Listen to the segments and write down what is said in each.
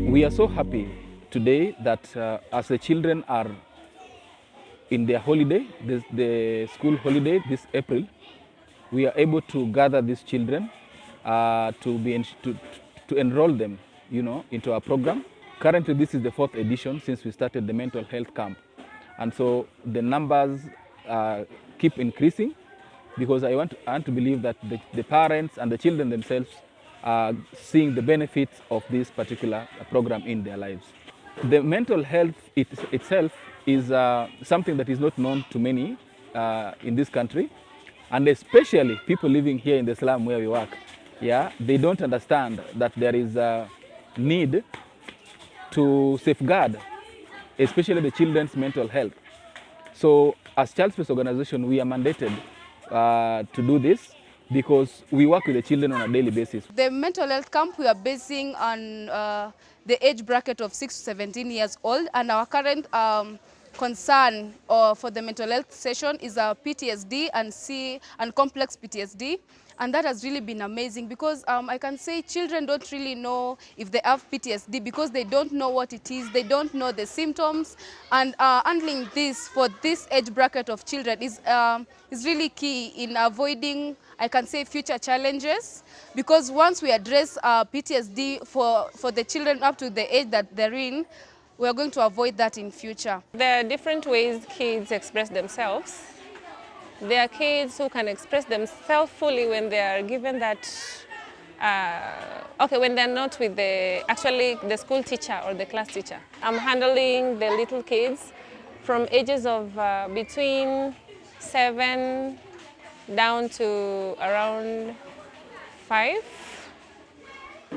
We are so happy today that as the children are in their holiday, the school holiday this April, we are able to gather these children to enroll them, into our program. Currently, this is the 4th edition since we started the mental health camp, and so the numbers keep increasing because I want to believe that the parents and the children themselves are seeing the benefits of this particular program in their lives. The mental health itself is something that is not known to many in this country, and especially people living here in the slum where we work. Yeah, they don't understand that there is a need to safeguard, especially the children's mental health. So as Child Space Organization, we are mandated to do this because we work with the children on a daily basis. The mental health camp we are basing on the age bracket of 6 to 17 years old, and our current concern for the mental health session is PTSD and complex PTSD. And that has really been amazing because I can say children don't really know if they have PTSD because they don't know what it is, they don't know the symptoms, and handling this for this age bracket of children is really key in avoiding, I can say, future challenges, because once we address PTSD for the children up to the age that they're in, we are going to avoid that in future. There are different ways kids express themselves. There are kids who can express themselves fully when they are given that, when they're not with the school teacher or the class teacher. I'm handling the little kids from ages of between 7 down to around 5.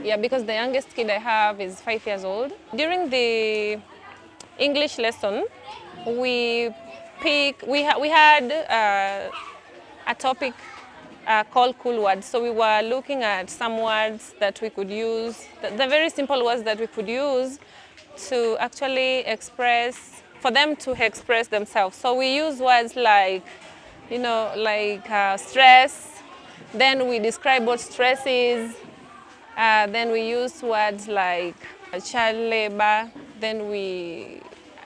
Yeah, because the youngest kid I have is 5 years old. During the English lesson, we had a topic called cool words. So we were looking at some words that we could use, the very simple words that we could use to actually for them to express themselves. So we use words like, stress. Then we describe what stress is. Then we use words like child labor. Then we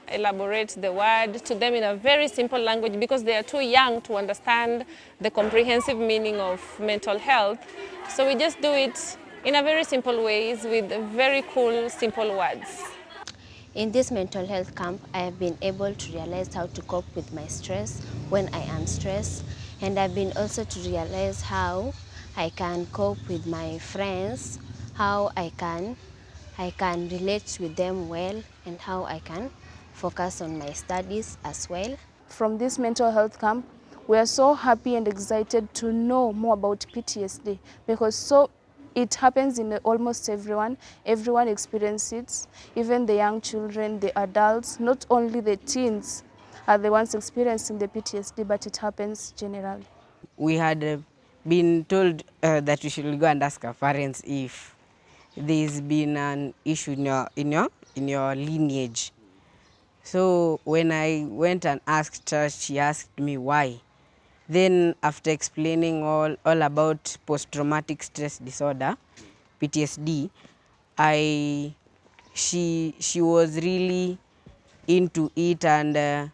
elaborate the word to them in a very simple language because they are too young to understand the comprehensive meaning of mental health. So we just do it in a very simple ways with very cool, simple words. In this mental health camp, I have been able to realize how to cope with my stress when I am stressed, and I've been also to realize how I can cope with my friends, how I can relate with them well, and how I can focus on my studies as well. From this mental health camp, we are so happy and excited to know more about PTSD because it happens in almost everyone. Everyone experiences it, even the young children, the adults, not only the teens are the ones experiencing the PTSD, but it happens generally. We had been told that we should go and ask our parents if there's been an issue in your lineage. So when I went and asked her, she asked me why. Then after explaining all about post-traumatic stress disorder, PTSD, she was really into it, and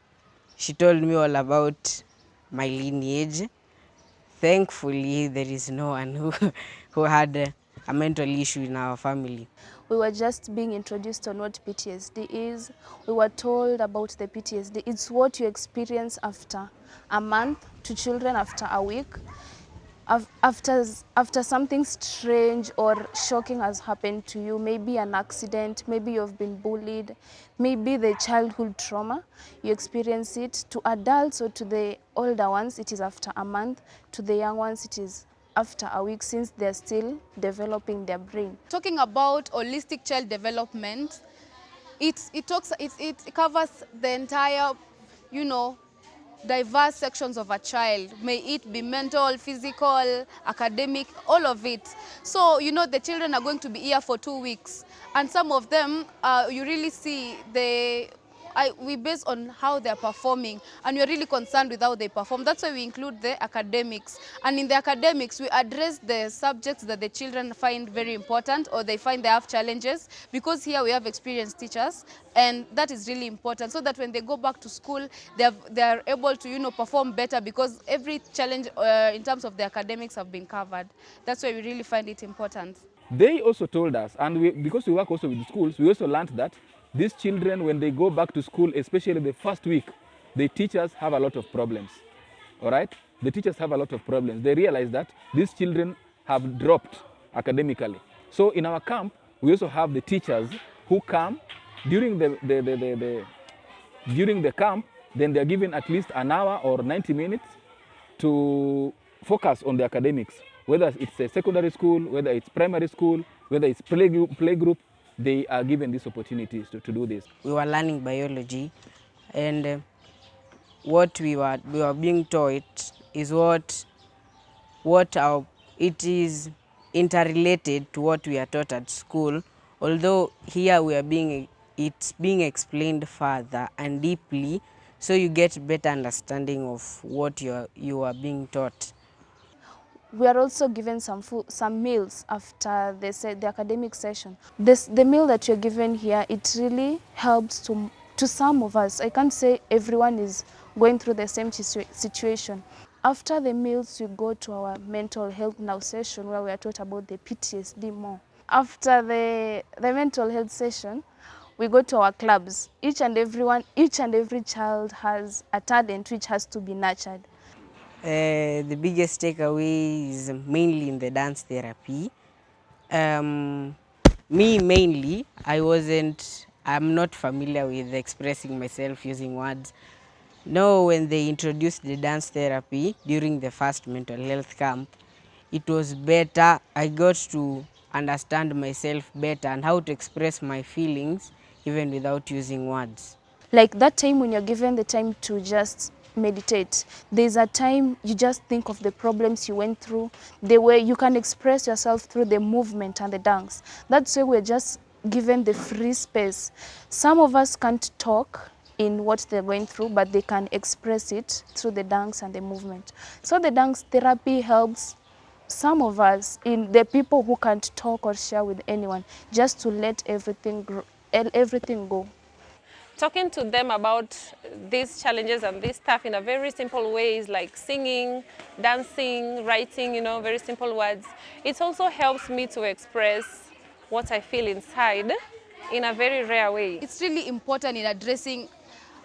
she told me all about my lineage. Thankfully, there is no one who had a mental issue in our family. We were just being introduced on what PTSD is. We were told about the PTSD. It's what you experience after a month, to children after a week, after something strange or shocking has happened to you, maybe an accident, maybe you've been bullied, maybe the childhood trauma, you experience it. To adults or to the older ones, it is after a month. To the young ones, it is after a week, since they're still developing their brain. Talking about holistic child development, it covers the entire, diverse sections of a child. May it be mental, physical, academic, all of it. So, the children are going to be here for 2 weeks. And some of them, you really see we base on how they're performing, and we're really concerned with how they perform. That's why we include the academics. And in the academics, we address the subjects that the children find very important or they find they have challenges, because here we have experienced teachers, and that is really important, so that when they go back to school, they are able to, you know, perform better, because every challenge in terms of the academics have been covered. That's why we really find it important. They also told us, and because we work also with schools, we also learned that these children, when they go back to school, especially the first week, the teachers have a lot of problems. All right? The teachers have a lot of problems. They realize that these children have dropped academically. So in our camp, we also have the teachers who come during during the camp. Then they're given at least an hour or 90 minutes to focus on the academics. Whether it's a secondary school, whether it's primary school, whether it's playgroup, they are given these opportunities to do this. We were learning biology, and what we were being taught is it is interrelated to what we are taught at school, although here it's being explained further and deeply, so you get better understanding of what you are being taught. We are also given some meals after the academic session. The meal that you're given here, it really helps to some of us. I can't say everyone is going through the same situation. After the meals, we go to our mental health now session, where we are taught about the PTSD more. After the mental health session, we go to our clubs. Each and every child has a talent which has to be nurtured. The biggest takeaway is mainly in the dance therapy. Me mainly, I'm not familiar with expressing myself using words. Now, when they introduced the dance therapy during the first mental health camp, it was better. I got to understand myself better and how to express my feelings even without using words. Like that time when you're given the time to just meditate, there's a time you just think of the problems you went through, the way you can express yourself through the movement and the dance. That's why we're just given the free space. Some of us can't talk in what they're going through, but they can express it through the dance and the movement. So the dance therapy helps some of us, in the people who can't talk or share with anyone, just to let everything go. Talking to them about these challenges and this stuff in a very simple ways, like singing, dancing, writing, you know, very simple words. It also helps me to express what I feel inside in a very rare way. It's really important in addressing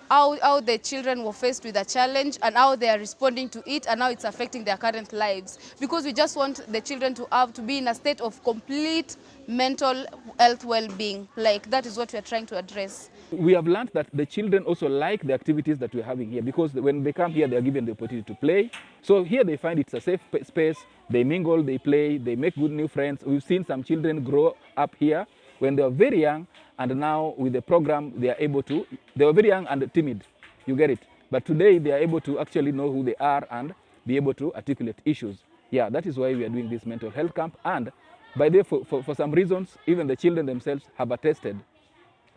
how the children were faced with a challenge and how they are responding to it and how it's affecting their current lives. Because we just want the children to be in a state of complete mental health well-being. Like, that is what we are trying to address. We have learned that the children also like the activities that we're having here, because when they come here, they are given the opportunity to play. So here they find it's a safe space. They mingle, they play, they make good new friends. We've seen some children grow up here when they were very young, and now with the program, they were very young and timid, you get it. But today they are able to actually know who they are and be able to articulate issues. Yeah, that is why we are doing this mental health camp. And by the way, for some reasons, even the children themselves have attested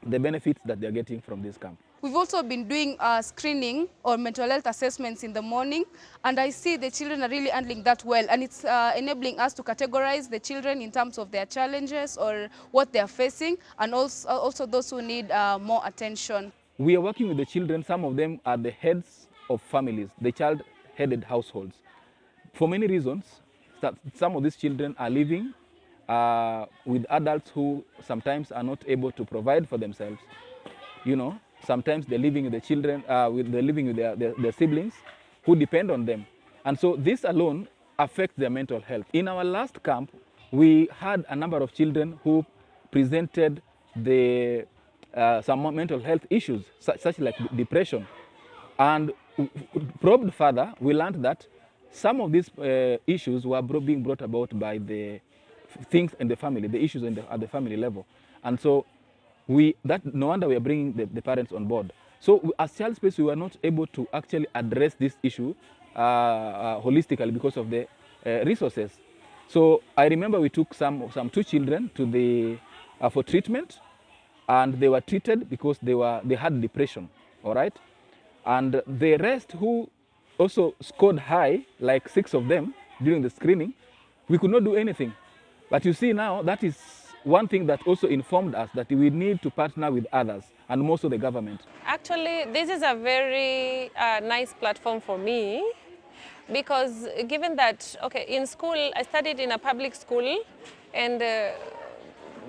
the benefits that they're getting from this camp. We've also been doing screening or mental health assessments in the morning, and I see the children are really handling that well, and it's enabling us to categorize the children in terms of their challenges or what they're facing, and also those who need more attention. We are working with the children. Some of them are the heads of families, the child-headed households. For many reasons, some of these children are living with adults who sometimes are not able to provide for themselves. You know, sometimes they're living with the children, they're living with their siblings who depend on them. And so this alone affects their mental health. In our last camp, we had a number of children who presented some mental health issues, such like depression. And probed further, we learned that some of these issues were being brought about by the things in the family, the issues at the family level. And so no wonder we are bringing the parents on board. So as Child Space, we were not able to actually address this issue holistically because of the resources. So I remember we took some 2 children to for treatment, and they were treated because they had depression, all right? And the rest who also scored high, like 6 of them during the screening, we could not do anything. But you see now, that is one thing that also informed us that we need to partner with others, and most of the government. Actually, this is a very nice platform for me, because given that, okay, in school, I studied in a public school, and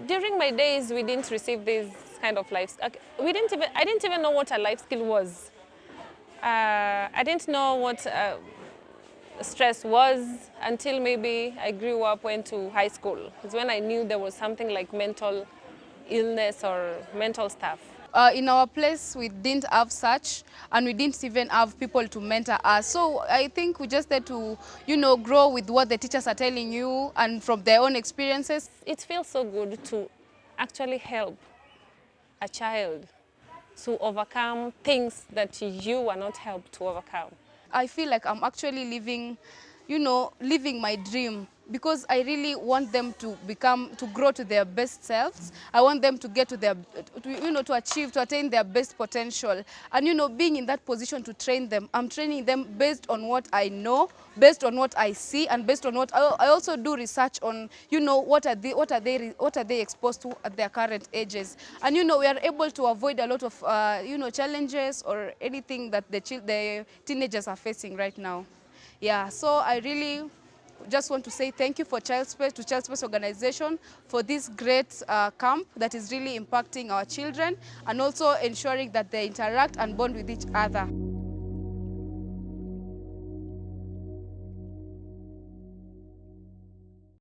during my days, we didn't receive this kind of life. I didn't even know what a life skill was. I didn't know what stress was until maybe I grew up, went to high school. It's when I knew there was something like mental illness or mental stuff. In our place, we didn't have such, and we didn't even have people to mentor us. So I think we just had to, grow with what the teachers are telling you and from their own experiences. It feels so good to actually help a child to overcome things that you were not helped to overcome. I feel like I'm actually living my dream, because I really want them to grow to their best selves. I want them to get to their, to attain their best potential. And, being in that position to train them, I'm training them based on what I know, based on what I see, and based on what I also do research on, what are they exposed to at their current ages. And, we are able to avoid a lot of, challenges or anything that the teenagers are facing right now. Yeah, so I really just want to say thank you to Child Space Organization for this great camp that is really impacting our children and also ensuring that they interact and bond with each other.